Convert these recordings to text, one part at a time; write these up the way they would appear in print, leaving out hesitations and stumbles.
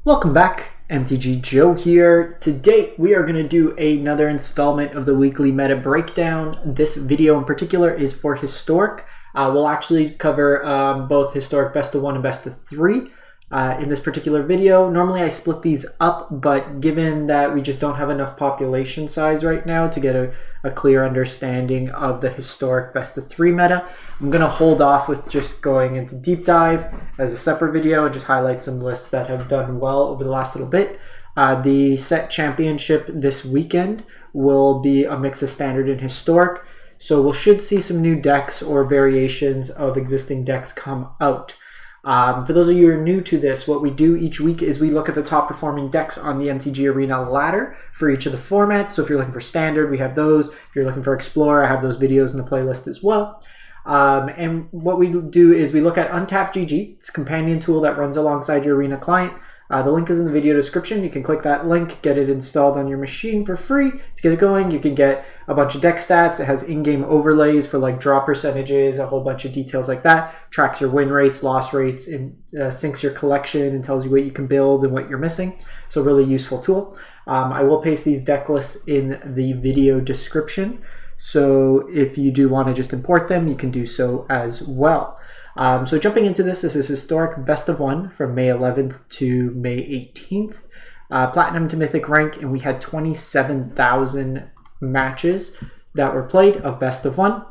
Welcome back, MTG Joe here. Today we are going to do another installment of the weekly meta breakdown. This video in particular is for Historic. We'll actually cover both Historic Best of 1 and Best of 3 in this particular video. Normally I split these up, but given that we just don't have enough population size right now to get a clear understanding of the Historic Best of 3 meta, I'm going to hold off with just going into deep dive as a separate video and just highlight some lists that have done well over the last little bit. The set championship this weekend will be a mix of standard and historic, so we should see some new decks or variations of existing decks come out. For those of you who are new to this, what we do each week is we look at the top performing decks on the MTG Arena ladder for each of the formats. So if you're looking for standard, we have those. If you're looking for Explorer, I have those videos in the playlist as well. And what we do is we look at Untapped GG. It's a companion tool that runs alongside your Arena client. The link is in the video description. You can click that link, get it installed on your machine for free to get it going. You can get a bunch of deck stats. It has in-game overlays for like draw percentages, a whole bunch of details like that. Tracks your win rates, loss rates, and syncs your collection and tells you what you can build and what you're missing. So really useful tool. I will paste these deck lists in the video description. So if you do want to just import them, you can do so as well. So jumping into this is Historic Best of 1 from May 11th to May 18th. Platinum to Mythic rank, and we had 27,000 matches that were played of Best of 1.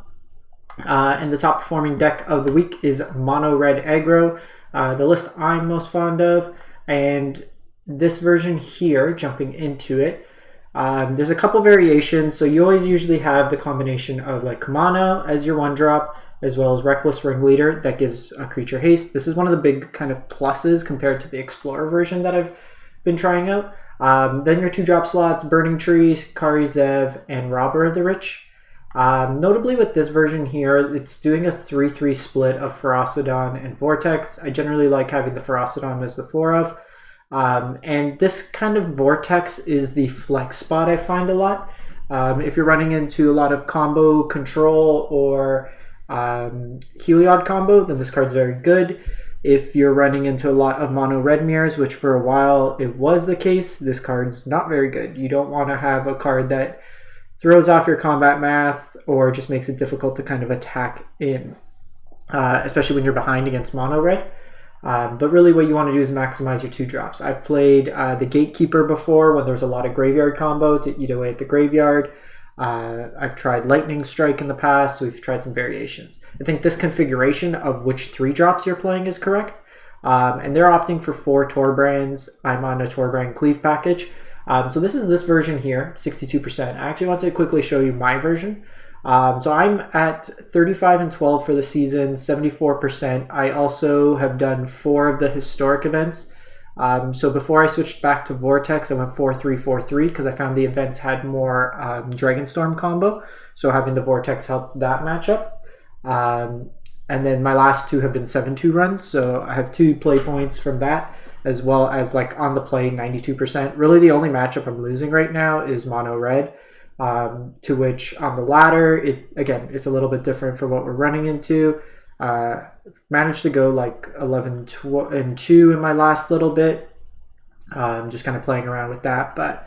And the top performing deck of the week is Mono Red Aggro, the list I'm most fond of. And this version here, jumping into it, there's a couple variations. So you always usually have the combination of like Kumano as your 1-drop, as well as Reckless Ringleader that gives a creature haste. This is one of the big kind of pluses compared to the Explorer version that I've been trying out. Then your 2-drop slots, Burning-Tree, Kari, Zev, and Robber of the Rich. Notably with this version here, it's doing a 3-3 split of Ferocidon and Vortex. I generally like having the Ferocidon as the 4 of. And this kind of Vortex is the flex spot I find a lot. If you're running into a lot of combo control or Heliod combo, then this card's very good. If you're running into a lot of mono red mirrors, which for a while it was the case, this card's not very good. You don't want to have a card that throws off your combat math or just makes it difficult to kind of attack in, especially when you're behind against mono red. But really what you want to do is maximize your 2-drops. I've played the Gatekeeper before when there's a lot of graveyard combo to eat away at the graveyard. I've tried Lightning Strike in the past, so we've tried some variations. I think this configuration of which 3-drops you're playing is correct. And they're opting for 4 Torbrans. I'm on a Torbran Cleave package. So this is this version here, 62%. I actually want to quickly show you my version. So I'm at 35 and 12 for the season, 74%. I also have done 4 of the historic events. So before I switched back to Vortex, I went 4-3-4-3 because I found the events had more Dragonstorm combo. So having the Vortex helped that matchup. And then my last 2 have been 7-2 runs. So I have 2 play points from that, as well as like on the play 92%. Really the only matchup I'm losing right now is Mono Red. To which on the ladder, it's a little bit different for what we're running into. Managed to go like 11-2 in my last little bit. Just kind of playing around with that. But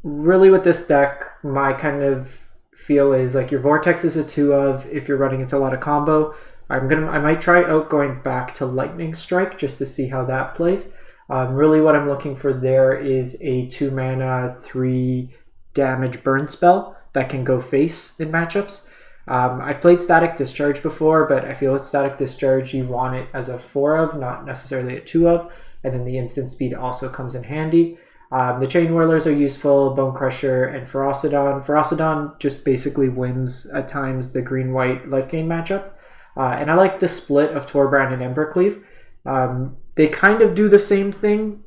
really with this deck, my kind of feel is like your Vortex is a 2 of if you're running into a lot of combo. I might try out going back to Lightning Strike just to see how that plays. Really what I'm looking for there is a 2-mana, 3 damage burn spell that can go face in matchups. I've played Static Discharge before, but I feel with Static Discharge you want it as a 4 of, not necessarily a 2 of, and then the instant speed also comes in handy. The Chainwhirlers are useful, Bonecrusher and Ferocidon. Ferocidon just basically wins at times the green-white life gain matchup. And I like the split of Torbran and Embercleave. They kind of do the same thing,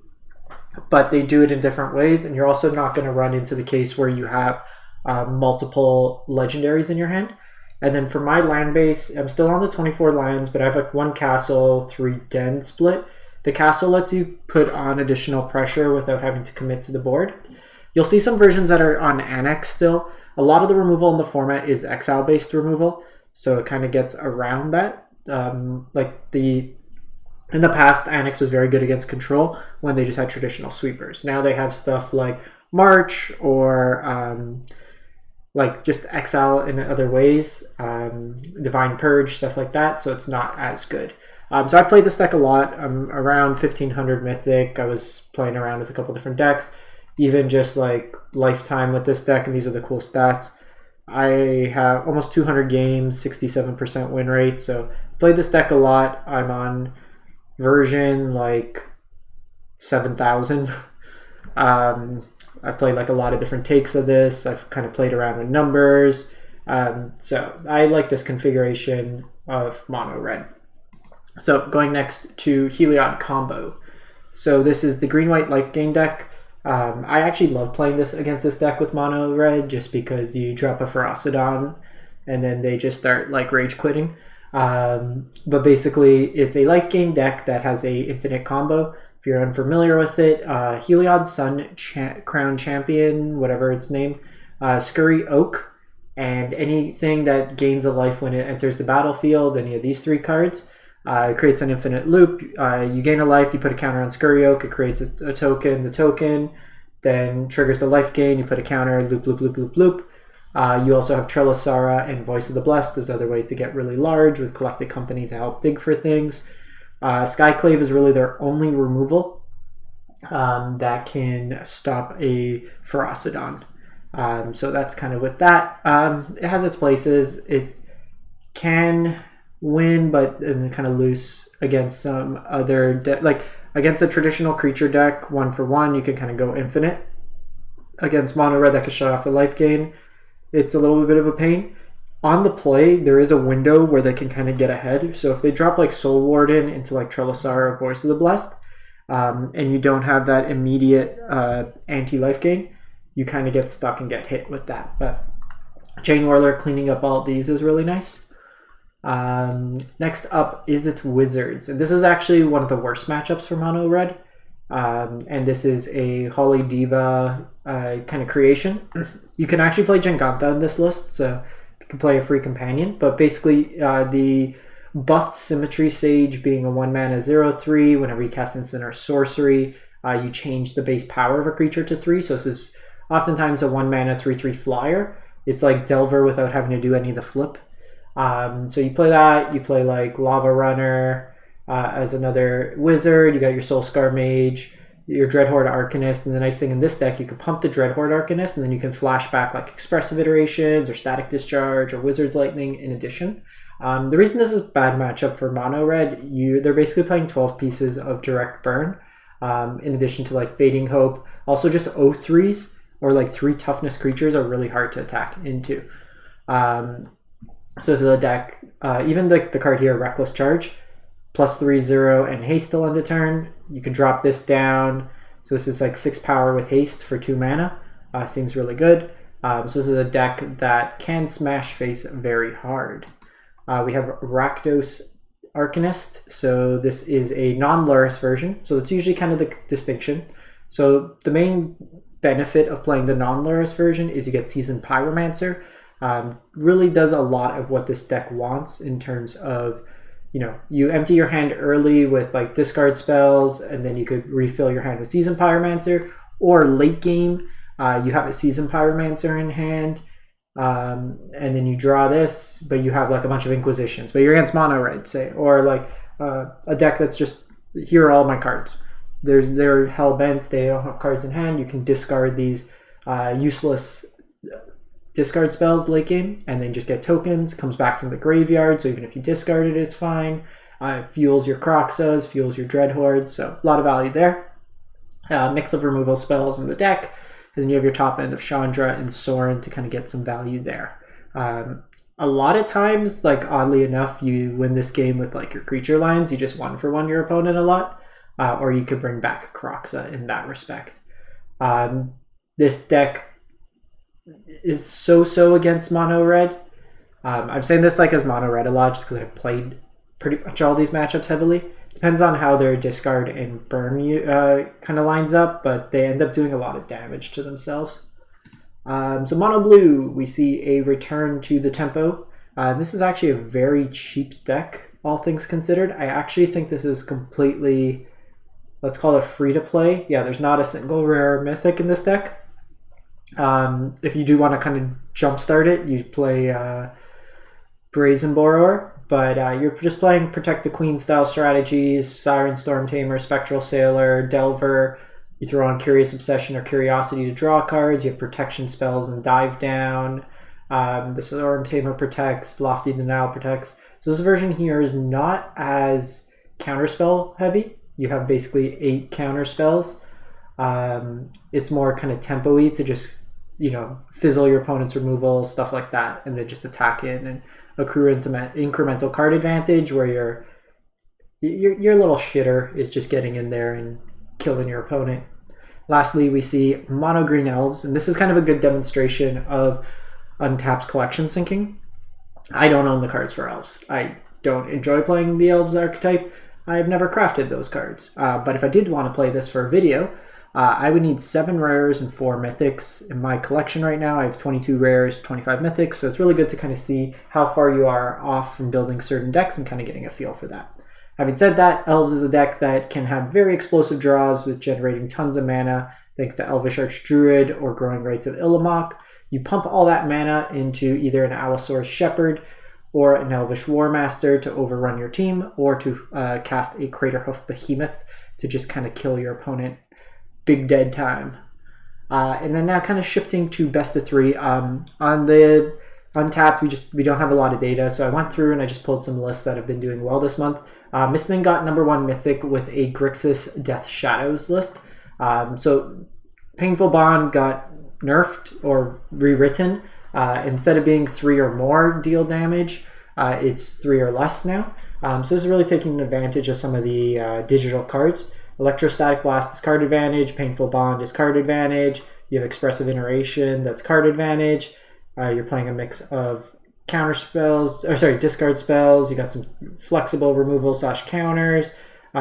but they do it in different ways, and you're also not going to run into the case where you have multiple legendaries in your hand. And then for my land base, I'm still on the 24 lands, but I have like 1 castle, 3 den split. The castle lets you put on additional pressure without having to commit to the board. You'll see some versions that are on Annex still. A lot of the removal in the format is exile-based removal, so it kind of gets around that. Like the In the past, Annex was very good against control when they just had traditional sweepers. Now they have stuff like March or like just exile in other ways, Divine Purge, stuff like that, so it's not as good. So I've played this deck a lot. I'm around 1500 Mythic. I was playing around with a couple different decks, even just like lifetime with this deck, and these are the cool stats. I have almost 200 games, 67% win rate, so played this deck a lot. I'm on version like 7,000. I played like a lot of different takes of this. I've kind of played around with numbers. So I like this configuration of mono red. So going next to Heliod combo. So this is the green-white life gain deck. I actually love playing this against this deck with mono red just because you drop a Ferocidon and then they just start like rage quitting. But basically it's a life gain deck that has a infinite combo. If you're unfamiliar with it, Heliod Sun Crown Champion, whatever its name, Scurry Oak, and anything that gains a life when it enters the battlefield, any of these 3 cards, it creates an infinite loop. You gain a life, you put a counter on Scurry Oak, it creates a token, the token then triggers the life gain, you put a counter, loop, loop, loop, loop, loop. You also have Trelasarra and Voice of the Blessed. There's other ways to get really large with Collected Company to help dig for things. Skyclave is really their only removal that can stop a Ferocidon. So that's kind of with that. It has its places. It can win, but then kind of lose against some other like against a traditional creature deck 1-for-1. You can kind of go infinite. Against mono red that can shut off the life gain, it's a little bit of a pain. On the play, there is a window where they can kind of get ahead. So if they drop like Soul Warden into like Trelasarra or Voice of the Blessed, and you don't have that immediate anti-life gain, you kind of get stuck and get hit with that. But Chainwhirler cleaning up all these is really nice. Next up is Izzet Wizards. And this is actually one of the worst matchups for mono red. And this is a Holly Diva kind of creation. You can actually play Jengantha in this list, so you can play a free companion. But basically, the buffed Symmetry Sage being a 1-mana 0/3, whenever you cast instant or sorcery, you change the base power of a creature to 3. So this is oftentimes a 1-mana 3/3 flyer. It's like Delver without having to do any of the flip. So you play that, you play like Lava Runner as another wizard, you got your Soul Scar Mage, your Dreadhorde Arcanist, and the nice thing in this deck, you can pump the Dreadhorde Arcanist, and then you can flash back like Expressive Iterations, or Static Discharge, or Wizard's Lightning in addition. The reason this is a bad matchup for mono red, they're basically playing 12 pieces of Direct Burn, in addition to like Fading Hope. Also just O3s, or like 3 toughness creatures are really hard to attack into. So this is a deck, even the card here, Reckless Charge, +3/0 and haste till end of turn. You can drop this down. So this is like 6 power with haste for 2 mana. Seems really good. So this is a deck that can smash face very hard. We have Rakdos Arcanist. So this is a non-Lurrus version. So it's usually kind of the distinction. So the main benefit of playing the non-Lurrus version is you get Seasoned Pyromancer. Really does a lot of what this deck wants in terms of, you empty your hand early with like discard spells, and then you could refill your hand with Seasoned Pyromancer, or late game, you have a Seasoned Pyromancer in hand, and then you draw this, but you have like a bunch of Inquisitions, but you're against mono red, say, or like a deck that's just, here are all my cards. They're hell-bent, they don't have cards in hand, you can discard these useless discard spells late game, and then just get tokens, comes back from the graveyard, so even if you discard it, it's fine. Fuels your Kroxas, fuels your Dreadhordes, so a lot of value there. Mix of removal spells in the deck, and then you have your top end of Chandra and Sorin to kind of get some value there. A lot of times, like oddly enough, you win this game with like your creature lines, you just 1-for-1 your opponent a lot, or you could bring back Kroxa in that respect. This deck is so against mono red. I'm saying this like as mono red a lot just because I've played pretty much all these matchups heavily. Depends on how their discard and burn kind of lines up, but they end up doing a lot of damage to themselves. So mono blue, we see a return to the tempo. This is actually a very cheap deck. all things considered. I actually think this is completely, let's call it free to play. Yeah, there's not a single rare mythic in this deck. If you do want to kind of jumpstart it, you play Brazen Borrower, but you're just playing Protect the Queen style strategies, Siren Storm Tamer, Spectral Sailor, Delver. You throw on Curious Obsession or Curiosity to draw cards. You have protection spells and Dive Down. The Storm Tamer protects, Lofty Denial protects. So this version here is not as counterspell heavy. You have basically 8 counter spells. It's more kind of tempo-y to just, you know, fizzle your opponent's removal, stuff like that, and then just attack in and accrue incremental card advantage where your little shitter is just getting in there and killing your opponent. Lastly, we see mono green elves, and this is kind of a good demonstration of Untapped's collection sinking. I don't own the cards for elves. I don't enjoy playing the elves archetype. I've never crafted those cards. But if I did want to play this for a video, I would need 7 rares and 4 mythics. In my collection right now, I have 22 rares, 25 mythics, so it's really good to kind of see how far you are off from building certain decks and kind of getting a feel for that. Having said that, Elves is a deck that can have very explosive draws with generating tons of mana thanks to Elvish Archdruid or Growing Rites of Illimak. You pump all that mana into either an Allosaurus Shepherd or an Elvish Warmaster to overrun your team, or to cast a Craterhoof Behemoth to just kind of kill your opponent. Big dead time. And then now kind of shifting to best of 3. On the Untapped, we don't have a lot of data, so I went through and I just pulled some lists that have been doing well this month. Mistling got #1 mythic with a Grixis Death Shadows list. So Painful Bond got nerfed or rewritten. Instead of being 3 or more deal damage, it's 3 or less now. So this is really taking advantage of some of the digital cards. Electrostatic Blast is card advantage, Painful Bond is card advantage, you have Expressive Iteration, that's card advantage. You're playing a mix of counter spells, or sorry, discard spells, you got some flexible removal / counters,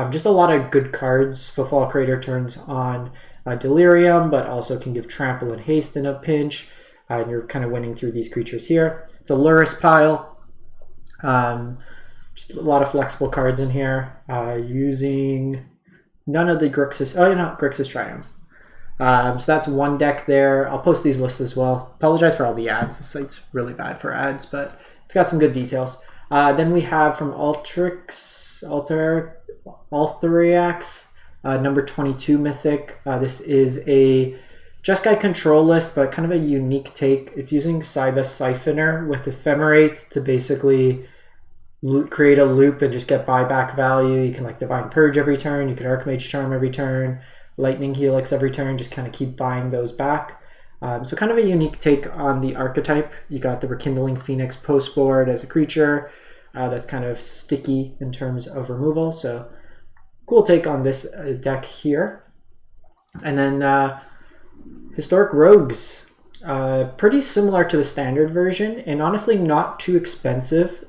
just a lot of good cards. Footfall Crater turns on Delirium, but also can give Trample and Haste in a pinch, and you're kind of winning through these creatures here. It's a Lurrus pile. Just a lot of flexible cards in here, using none of the Grixis, Grixis Triumph. So that's one deck there. I'll post these lists as well. Apologize for all the ads. The site's really bad for ads, but it's got some good details. Then we have from Althriax, #22 mythic. This is a Jeskai control list, but kind of a unique take. It's using Cybus Siphoner with Ephemerate to basically create a loop and just get buyback value. You can like Divine Purge every turn, you can Archmage Charm every turn, Lightning Helix every turn, just kind of keep buying those back. So kind of a unique take on the archetype. You got the Rekindling Phoenix post board as a creature that's kind of sticky in terms of removal. So cool take on this deck here. And then Historic Rogues. Pretty similar to the standard version, and honestly not too expensive.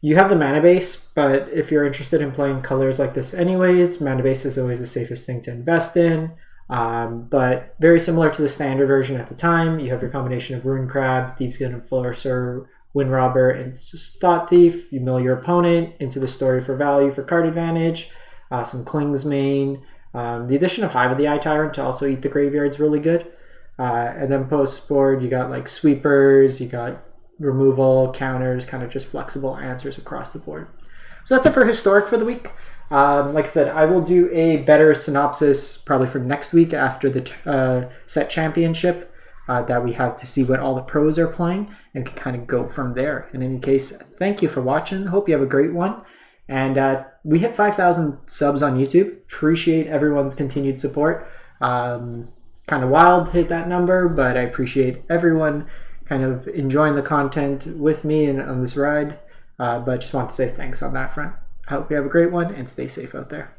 You have the mana base, but if you're interested in playing colors like this anyways, mana base is always the safest thing to invest in. But very similar to the standard version at the time. You have your combination of Rune Crab, Thieves Guild Enforcer, Wind Robber, and Thought Thief. You mill your opponent into the story for value for card advantage. Some Kling's Mane. The addition of Hive of the Eye Tyrant to also eat the graveyard is really good. And then post board, you got like sweepers, you got removal, counters, kind of just flexible answers across the board. So that's it for Historic for the week. Like I said, I will do a better synopsis probably for next week after the set championship that we have to see what all the pros are playing and can kind of go from there. In any case, thank you for watching. Hope you have a great one. And we hit 5,000 subs on YouTube. Appreciate everyone's continued support. Kind of wild to hit that number, but I appreciate everyone kind of enjoying the content with me and on this ride. But just want to say thanks on that front. I hope you have a great one and stay safe out there.